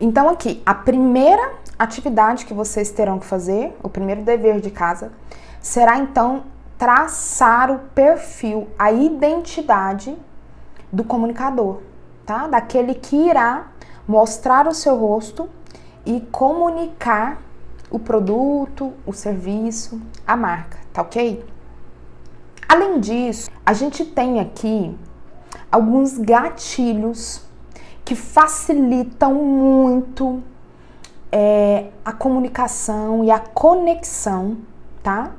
Então aqui, a primeira atividade que vocês terão que fazer, o primeiro dever de casa, será então traçar o perfil, a identidade do comunicador, tá? Daquele que irá mostrar o seu rosto e comunicar o produto, o serviço, a marca, tá ok? Além disso, a gente tem aqui alguns gatilhos que facilitam muito a comunicação e a conexão, tá?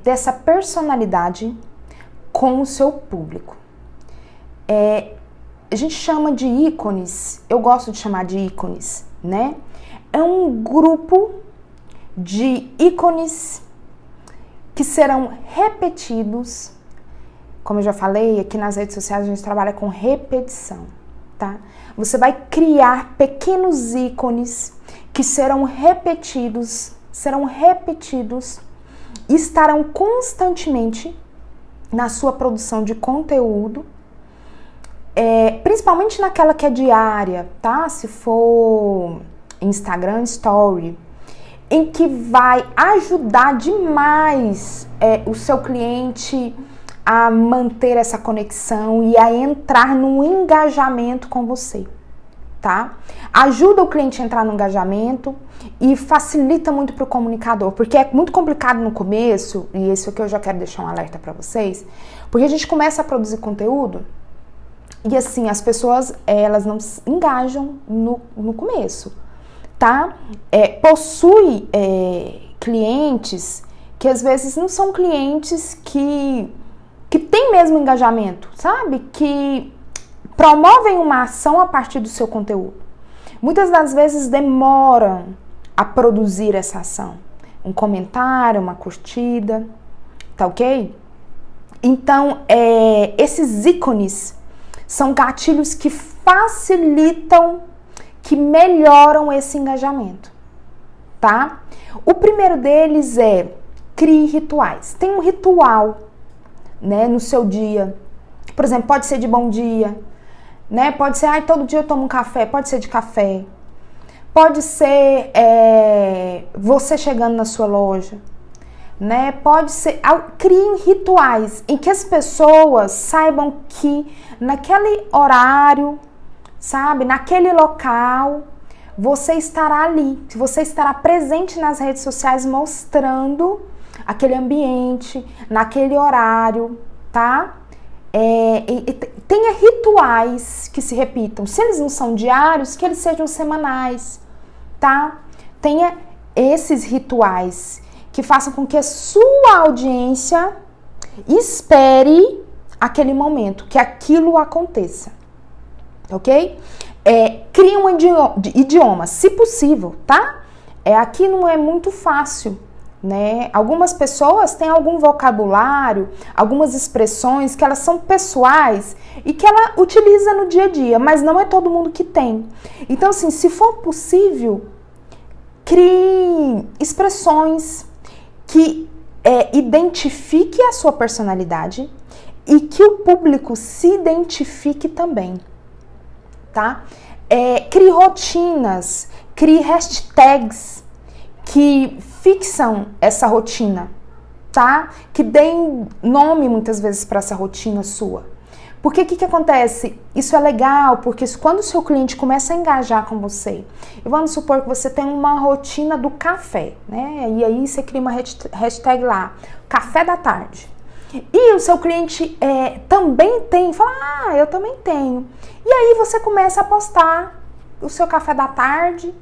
Dessa personalidade com o seu público. A gente chama de ícones, eu gosto de chamar de ícones, né? É um grupo de ícones que serão repetidos. Como eu já falei, aqui nas redes sociais a gente trabalha com repetição, tá? Você vai criar pequenos ícones que serão repetidos e estarão constantemente na sua produção de conteúdo, principalmente naquela que é diária, tá? Se for Instagram Story, em que vai ajudar demais o seu cliente a manter essa conexão e a entrar num engajamento com você, tá? Ajuda o cliente a entrar no engajamento e facilita muito para o comunicador, porque é muito complicado no começo, e isso aqui eu já quero deixar um alerta para vocês, porque a gente começa a produzir conteúdo e assim, as pessoas, elas não se engajam no começo, tá? Possui clientes que às vezes não são clientes que tem mesmo engajamento, sabe? Que promovem uma ação a partir do seu conteúdo. Muitas das vezes demoram a produzir essa ação. Um comentário, uma curtida, tá ok? Então, esses ícones são gatilhos que facilitam, que melhoram esse engajamento, tá? O primeiro deles é crie rituais. Tem um ritual, né, no seu dia. Por exemplo, pode ser de bom dia, né? Pode ser, todo dia eu tomo um café, pode ser de café. Pode ser você chegando na sua loja, né? Pode ser, criem rituais em que as pessoas saibam que naquele horário, sabe, naquele local, você estará ali, você estará presente nas redes sociais mostrando aquele ambiente, naquele horário, tá? Tenha rituais que se repitam. Se eles não são diários, que eles sejam semanais, tá? Tenha esses rituais que façam com que a sua audiência espere aquele momento, que aquilo aconteça, ok? Crie um idioma, se possível, tá? Aqui não é muito fácil, né? Algumas pessoas têm algum vocabulário, algumas expressões que elas são pessoais e que ela utiliza no dia a dia, mas não é todo mundo que tem. Então, assim, se for possível, crie expressões que identifique a sua personalidade e que o público se identifique também, tá? Crie rotinas, crie hashtags que fixam essa rotina, tá? Que deem nome muitas vezes para essa rotina sua. Porque o que acontece? Isso é legal, porque quando o seu cliente começa a engajar com você, e vamos supor que você tem uma rotina do café, né? E aí você cria uma hashtag lá, café da tarde. E o seu cliente também tem, fala, eu também tenho. E aí você começa a postar o seu café da tarde,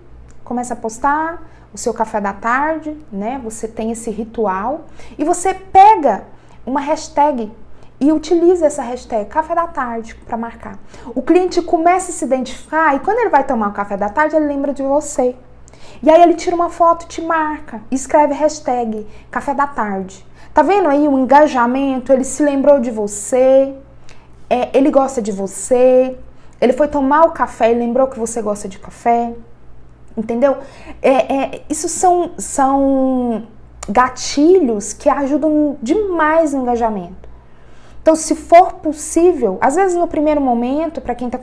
começa a postar o seu café da tarde, né? Você tem esse ritual e você pega uma hashtag e utiliza essa hashtag café da tarde para marcar. O cliente começa a se identificar e quando ele vai tomar o café da tarde, ele lembra de você. E aí ele tira uma foto e te marca, escreve hashtag café da tarde. Tá vendo aí o engajamento? Ele se lembrou de você, ele gosta de você, ele foi tomar o café e lembrou que você gosta de café. Entendeu? Isso são gatilhos que ajudam demais no engajamento, Então, se for possível, às vezes no primeiro momento, para quem tá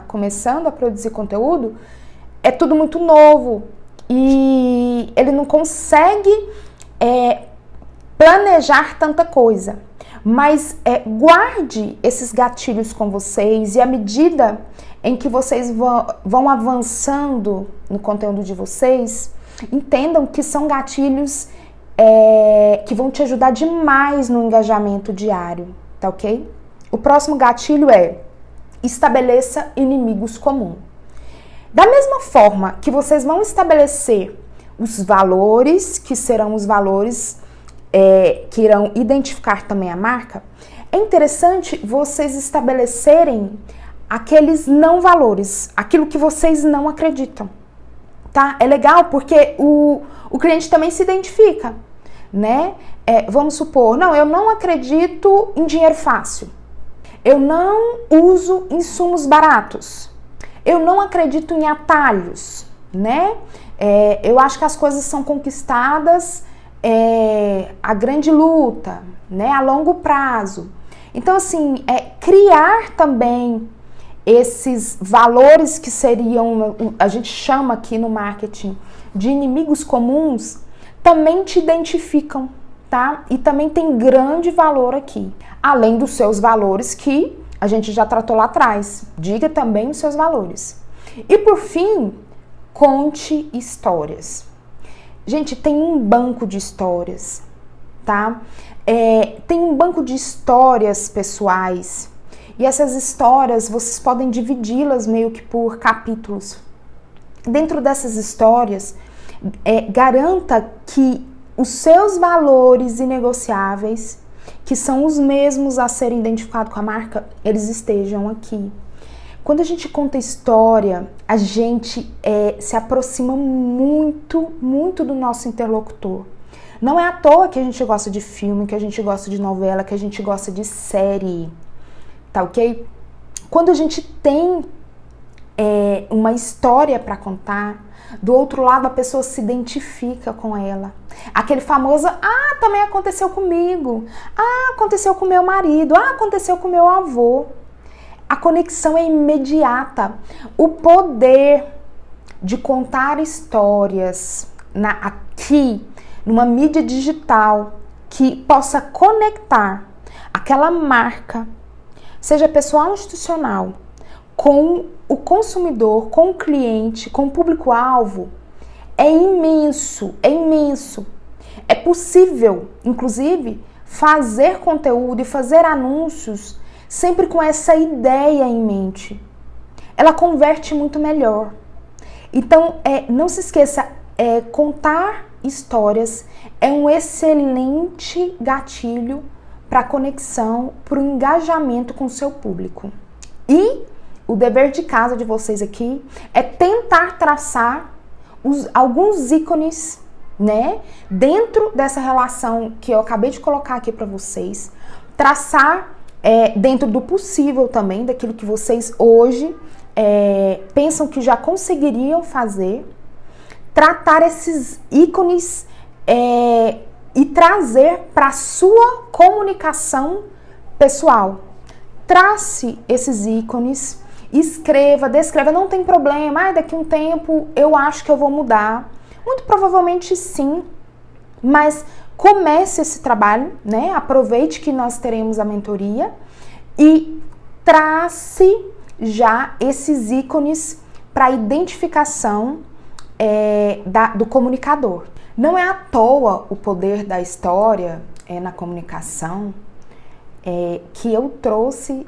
começando a produzir conteúdo, é tudo muito novo e ele não consegue planejar tanta coisa. Mas guarde esses gatilhos com vocês, e à medida em que vocês vão avançando no conteúdo de vocês, entendam que são gatilhos que vão te ajudar demais no engajamento diário, tá ok? O próximo gatilho é: estabeleça inimigos comuns. Da mesma forma que vocês vão estabelecer os valores, que serão os valores que irão identificar também a marca, é interessante vocês estabelecerem aqueles não valores, aquilo que vocês não acreditam, tá? É legal porque o cliente também se identifica, né? Vamos supor, não, eu não acredito em dinheiro fácil, eu não uso insumos baratos, eu não acredito em atalhos, né? Eu acho que as coisas são conquistadas a grande luta, né? A longo prazo. Então, assim, criar também esses valores que seriam, a gente chama aqui no marketing de inimigos comuns, também te identificam, tá? E também tem grande valor aqui, além dos seus valores que a gente já tratou lá atrás. Diga também os seus valores. E por fim, conte histórias. Gente, tem um banco de histórias, tá? Tem um banco de histórias pessoais, e essas histórias vocês podem dividi-las meio que por capítulos. Dentro dessas histórias, garanta que os seus valores inegociáveis, que são os mesmos a serem identificados com a marca, eles estejam aqui. Quando a gente conta história, a gente se aproxima muito, muito do nosso interlocutor. Não é à toa que a gente gosta de filme, que a gente gosta de novela, que a gente gosta de série, tá ok? Quando a gente tem uma história para contar, do outro lado a pessoa se identifica com ela. Aquele famoso, também aconteceu comigo, aconteceu com meu marido, aconteceu com meu avô. A conexão é imediata. O poder de contar histórias aqui, numa mídia digital, que possa conectar aquela marca, seja pessoal ou institucional, com o consumidor, com o cliente, com o público-alvo, é imenso, é imenso. É possível, inclusive, fazer conteúdo e fazer anúncios sempre com essa ideia em mente. Ela converte muito melhor. Então, não se esqueça, contar histórias é um excelente gatilho para a conexão, para o engajamento com o seu público. E o dever de casa de vocês aqui é tentar traçar alguns ícones, né, dentro dessa relação que eu acabei de colocar aqui para vocês, traçar dentro do possível também, daquilo que vocês hoje pensam que já conseguiriam fazer, tratar esses ícones e trazer para a sua comunicação pessoal. Trace esses ícones, escreva, descreva, não tem problema, daqui a um tempo eu acho que eu vou mudar. Muito provavelmente sim, mas comece esse trabalho, né? Aproveite que nós teremos a mentoria e trace já esses ícones para identificação do comunicador. Não é à toa o poder da história na comunicação que eu trouxe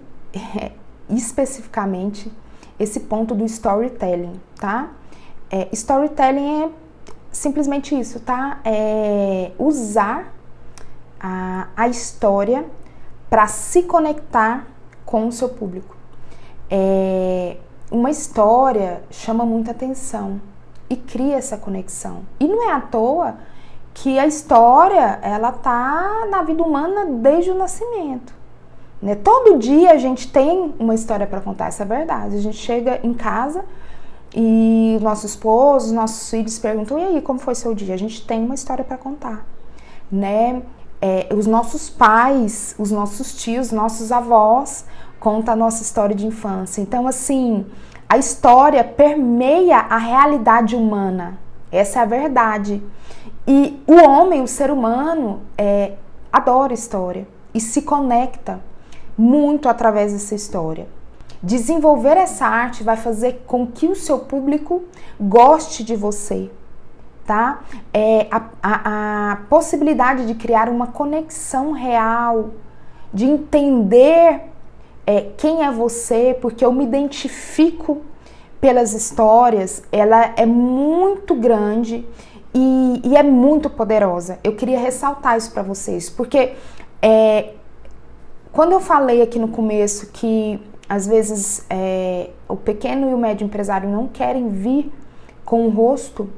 especificamente esse ponto do storytelling, tá? Storytelling é simplesmente isso, tá? Usar a história para se conectar com o seu público. Uma história chama muita atenção e cria essa conexão. E não é à toa que a história, ela tá na vida humana desde o nascimento, né? Todo dia a gente tem uma história para contar, essa é a verdade. A gente chega em casa e nosso esposo, nossos filhos perguntam: e aí, como foi seu dia? A gente tem uma história para contar, né? os nossos pais, os nossos tios, nossos avós contam a nossa história de infância. Então, assim, a história permeia a realidade humana. Essa é a verdade. E o homem, o ser humano, adora história e se conecta muito através dessa história. Desenvolver essa arte vai fazer com que o seu público goste de você, tá? A possibilidade de criar uma conexão real, de entender quem é você, porque eu me identifico pelas histórias, ela é muito grande e é muito poderosa. Eu queria ressaltar isso para vocês, porque quando eu falei aqui no começo que às vezes o pequeno e o médio empresário não querem vir com o rosto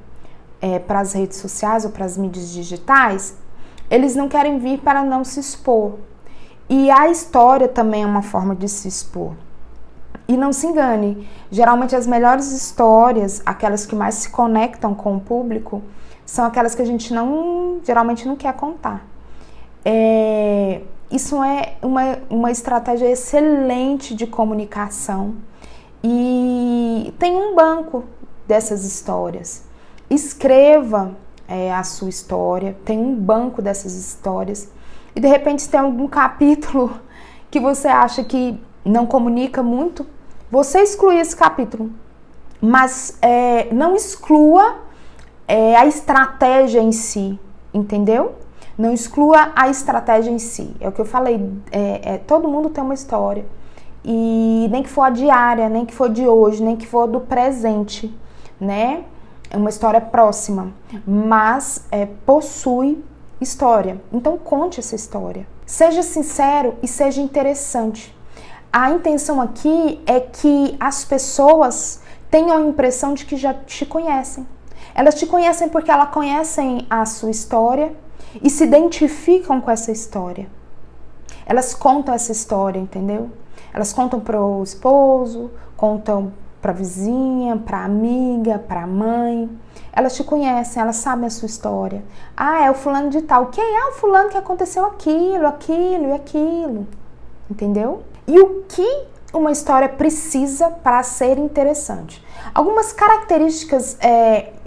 para as redes sociais ou para as mídias digitais, eles não querem vir para não se expor. E a história também é uma forma de se expor. E não se engane, geralmente as melhores histórias, aquelas que mais se conectam com o público, são aquelas que a gente geralmente não quer contar. Isso é uma estratégia excelente de comunicação e tem um banco dessas histórias. Escreva a sua história, tem um banco dessas histórias e de repente se tem algum capítulo que você acha que não comunica muito, você exclui esse capítulo, mas não exclua a estratégia em si, entendeu? Não exclua a estratégia em si. É o que eu falei, todo mundo tem uma história. E nem que for a diária, nem que for de hoje, nem que for do presente, né? É uma história próxima, mas possui história. Então conte essa história. Seja sincero e seja interessante. A intenção aqui é que as pessoas tenham a impressão de que já te conhecem. Elas te conhecem porque elas conhecem a sua história e se identificam com essa história. Elas contam essa história, entendeu? Elas contam para o esposo, contam para a vizinha, para a amiga, para a mãe. Elas te conhecem, elas sabem a sua história. Ah, é o fulano de tal. Quem é o fulano que aconteceu aquilo, aquilo e aquilo? Entendeu? E o que uma história precisa para ser interessante? Algumas características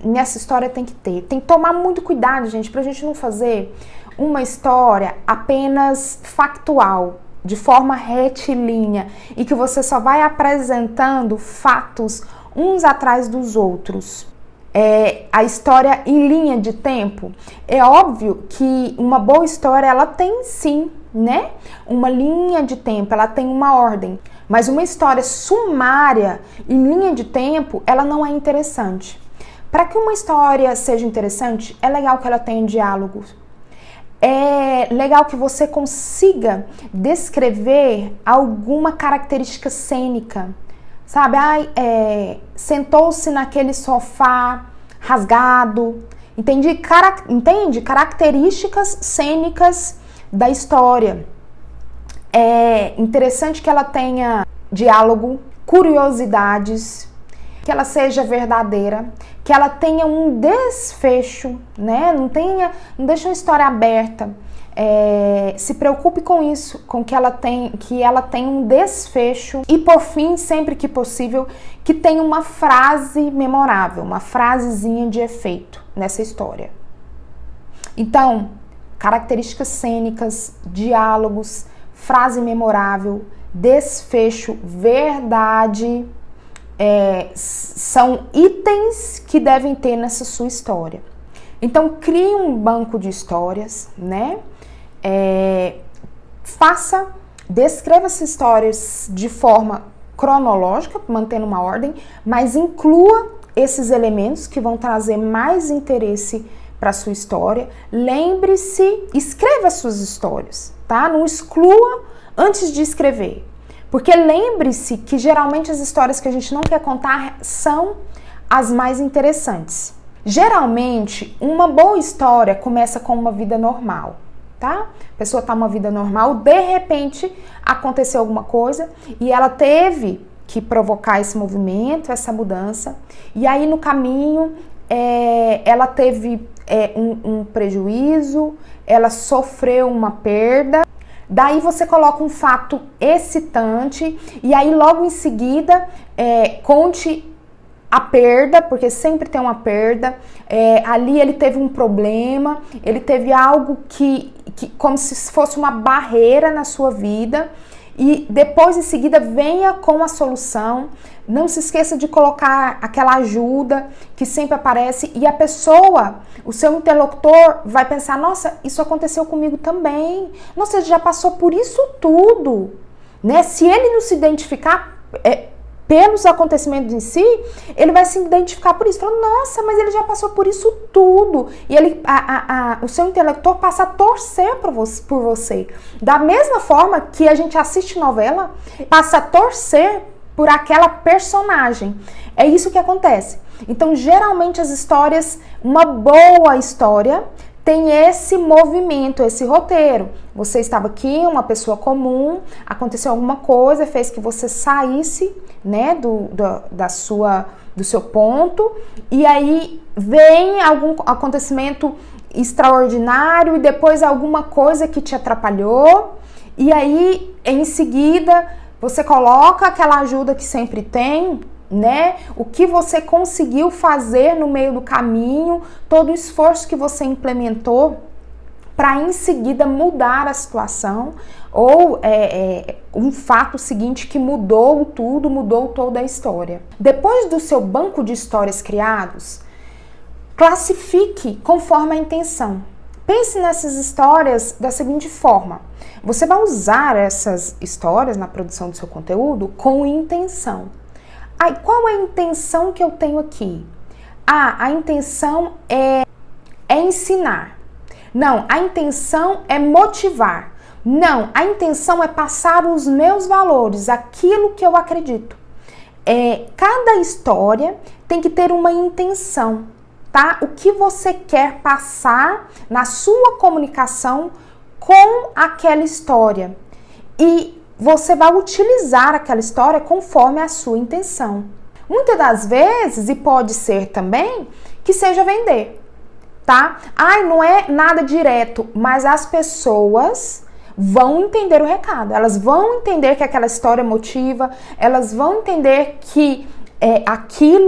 nessa história tem que ter. Tem que tomar muito cuidado, gente, pra gente não fazer uma história apenas factual, de forma retilínea, e que você só vai apresentando fatos uns atrás dos outros. A história em linha de tempo. É óbvio que uma boa história, ela tem sim, né? Uma linha de tempo, ela tem uma ordem. Mas uma história sumária, em linha de tempo, ela não é interessante. Para que uma história seja interessante, é legal que ela tenha diálogos. É legal que você consiga descrever alguma característica cênica. Sabe? Sentou-se naquele sofá rasgado. Entende? Características cênicas da história. É interessante que ela tenha diálogo, curiosidades, que ela seja verdadeira, que ela tenha um desfecho, né? Não deixe uma história aberta. Se preocupe com isso, com que ela tenha um desfecho e, por fim, sempre que possível, que tenha uma frase memorável, uma frasezinha de efeito nessa história. Então, características cênicas, diálogos, frase memorável, desfecho, verdade, são itens que devem ter nessa sua história. Então, crie um banco de histórias, né? Descreva essas histórias de forma cronológica, mantendo uma ordem, mas inclua esses elementos que vão trazer mais interesse para a sua história. Lembre-se, escreva suas histórias, tá? Não exclua antes de escrever. Porque lembre-se que geralmente as histórias que a gente não quer contar são as mais interessantes. Geralmente, uma boa história começa com uma vida normal, tá? A pessoa tá numa vida normal, de repente aconteceu alguma coisa e ela teve que provocar esse movimento, essa mudança. E aí no caminho ela teve um prejuízo, ela sofreu uma perda. Daí você coloca um fato excitante e aí logo em seguida conte a perda, porque sempre tem uma perda. Ali ele teve um problema, ele teve algo que como se fosse uma barreira na sua vida. E depois, em seguida, venha com a solução. Não se esqueça de colocar aquela ajuda que sempre aparece. E a pessoa, o seu interlocutor, vai pensar: nossa, isso aconteceu comigo também. Nossa, ele já passou por isso tudo. Né? Se ele não se identificar pelos acontecimentos em si, ele vai se identificar por isso. Falando: nossa, mas ele já passou por isso tudo. E o seu interlocutor passa a torcer por você. Da mesma forma que a gente assiste novela, passa a torcer por aquela personagem. É isso que acontece. Então, geralmente as histórias, uma boa história, tem esse movimento, esse roteiro. Você estava aqui, uma pessoa comum, aconteceu alguma coisa, fez que você saísse, né, do seu ponto, e aí vem algum acontecimento extraordinário e depois alguma coisa que te atrapalhou, e aí em seguida você coloca aquela ajuda que sempre tem, né? O que você conseguiu fazer no meio do caminho, todo o esforço que você implementou para em seguida mudar a situação, ou um fato seguinte que mudou tudo, mudou toda a história. Depois do seu banco de histórias criados, classifique conforme a intenção. Pense nessas histórias da seguinte forma: você vai usar essas histórias na produção do seu conteúdo com intenção. Qual é a intenção que eu tenho aqui? A intenção é ensinar. Não, a intenção é motivar. Não, a intenção é passar os meus valores, aquilo que eu acredito. Cada história tem que ter uma intenção, tá? O que você quer passar na sua comunicação com aquela história. E você vai utilizar aquela história conforme a sua intenção. Muitas das vezes, e pode ser também, que seja vender, tá? Não é nada direto, mas as pessoas vão entender o recado. Elas vão entender que aquela história motiva, elas vão entender que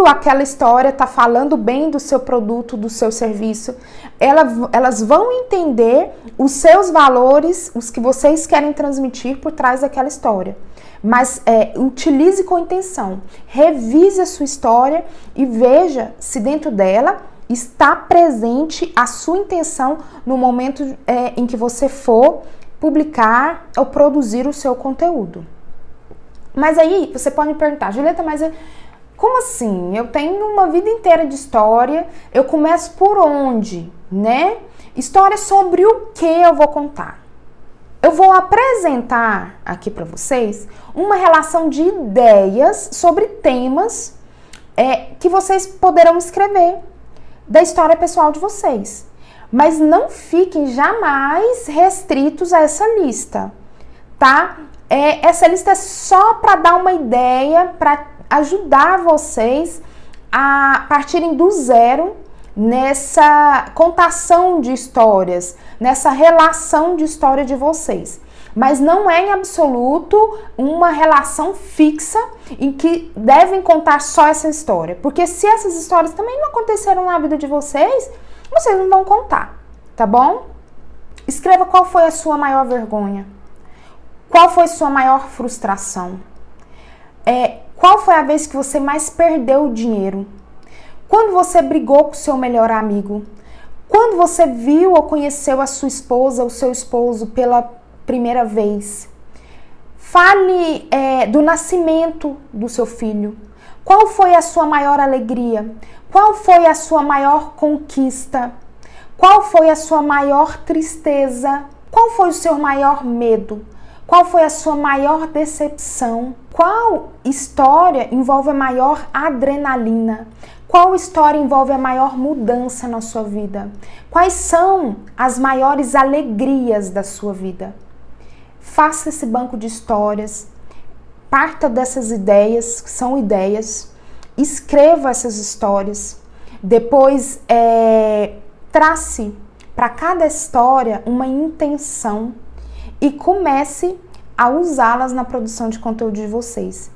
aquela história está falando bem do seu produto, do seu serviço. Elas vão entender os seus valores, os que vocês querem transmitir por trás daquela história. Mas utilize com intenção. Revise a sua história e veja se dentro dela está presente a sua intenção no momento em que você for publicar ou produzir o seu conteúdo. Mas aí você pode me perguntar: Julieta, mas como assim? Eu tenho uma vida inteira de história, eu começo por onde, né? História sobre o que eu vou contar? Eu vou apresentar aqui para vocês uma relação de ideias sobre temas que vocês poderão escrever da história pessoal de vocês. Mas não fiquem jamais restritos a essa lista, tá? Essa lista é só para dar uma ideia, para ajudar vocês a partirem do zero nessa contação de histórias, nessa relação de história de vocês. Mas não é em absoluto uma relação fixa em que devem contar só essa história. Porque se essas histórias também não aconteceram na vida de vocês, vocês não vão contar, tá bom? Escreva qual foi a sua maior vergonha. Qual foi a sua maior frustração? Qual foi a vez que você mais perdeu dinheiro? Quando você brigou com o seu melhor amigo? Quando você viu ou conheceu a sua esposa ou seu esposo pela primeira vez? Fale do nascimento do seu filho. Qual foi a sua maior alegria? Qual foi a sua maior conquista? Qual foi a sua maior tristeza? Qual foi o seu maior medo? Qual foi a sua maior decepção? Qual história envolve a maior adrenalina? Qual história envolve a maior mudança na sua vida? Quais são as maiores alegrias da sua vida? Faça esse banco de histórias, parta dessas ideias, que são ideias, escreva essas histórias, Depois, trace para cada história uma intenção e comece a usá-las na produção de conteúdo de vocês.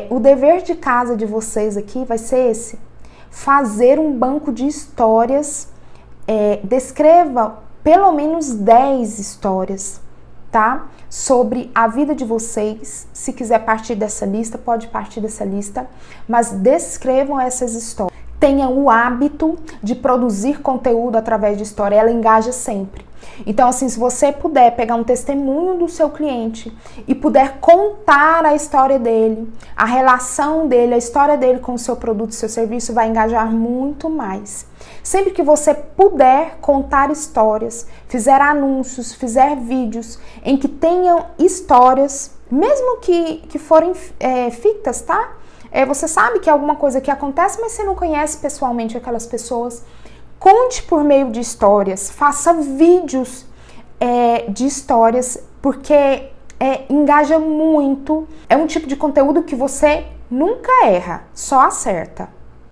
O dever de casa de vocês aqui vai ser esse: fazer um banco de histórias. Descreva pelo menos 10 histórias, tá? Sobre a vida de vocês. Se quiser partir dessa lista, pode partir dessa lista, mas descrevam essas histórias. Tenha o hábito de produzir conteúdo através de história, ela engaja sempre. Então, assim, se você puder pegar um testemunho do seu cliente e puder contar a história dele, a relação dele, a história dele com o seu produto, seu serviço, vai engajar muito mais. Sempre que você puder contar histórias, fizer anúncios, fizer vídeos em que tenham histórias, mesmo que forem fictas, tá? Você sabe que é alguma coisa que acontece, mas você não conhece pessoalmente aquelas pessoas. Conte por meio de histórias, faça vídeos de histórias, porque engaja muito. É um tipo de conteúdo que você nunca erra, só acerta.